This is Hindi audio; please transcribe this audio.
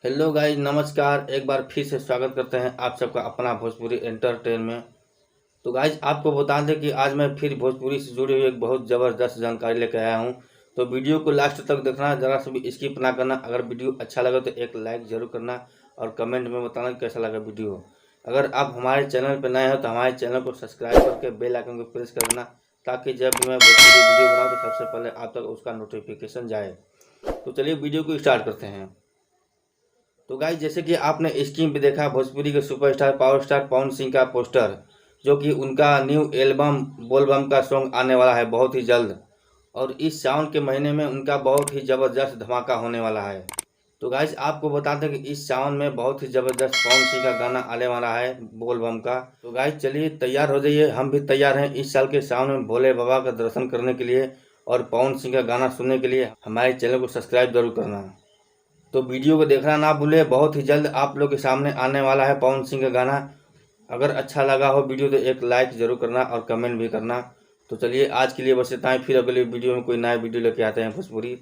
हेलो गाइस, नमस्कार। एक बार फिर से स्वागत करते हैं आप सबका अपना भोजपुरी एंटरटेन में। तो गाइस, आपको बता दें कि आज मैं फिर भोजपुरी से जुड़ी हुई एक बहुत ज़बरदस्त जानकारी लेकर आया हूं। तो वीडियो को लास्ट तक देखना, ज़रा सा भी स्किप ना करना। अगर वीडियो अच्छा लगे तो एक लाइक ज़रूर करना और कमेंट में बताना कैसा लगा वीडियो। अगर आप हमारे चैनल पर नए हो तो हमारे चैनल को सब्सक्राइब करके बेल आइकन को प्रेस कर देना, ताकि जब भी मैं भोजपुरी वीडियो बनाऊँ तो सबसे पहले आप तक उसका नोटिफिकेशन जाए। तो चलिए वीडियो को स्टार्ट करते हैं। तो गाइस, जैसे कि आपने स्क्रीन पे देखा, भोजपुरी के superstar power star Pawan Singh का पोस्टर, जो कि उनका न्यू एल्बम बोलबम का सॉन्ग आने वाला है बहुत ही जल्द। और इस सावन के महीने में उनका बहुत ही ज़बरदस्त धमाका होने वाला है। तो गाइस, आपको बता दें कि इस सावन में बहुत ही ज़बरदस्त पवन सिंह का गाना आने वाला है बोलबम का। तो गाइस, चलिए तैयार हो जाइए, हम भी तैयार हैं इस साल के सावन में भोले बाबा का दर्शन करने के लिए और पवन सिंह का गाना सुनने के लिए। हमारे चैनल को सब्सक्राइब जरूर करना। तो वीडियो को देखना ना भूले, बहुत ही जल्द आप लोग के सामने आने वाला है पवन सिंह का गाना। अगर अच्छा लगा हो वीडियो तो एक लाइक ज़रूर करना और कमेंट भी करना। तो चलिए आज के लिए बस इतना ही, फिर अगले वीडियो में कोई नया वीडियो लेके आते हैं भोजपुरी।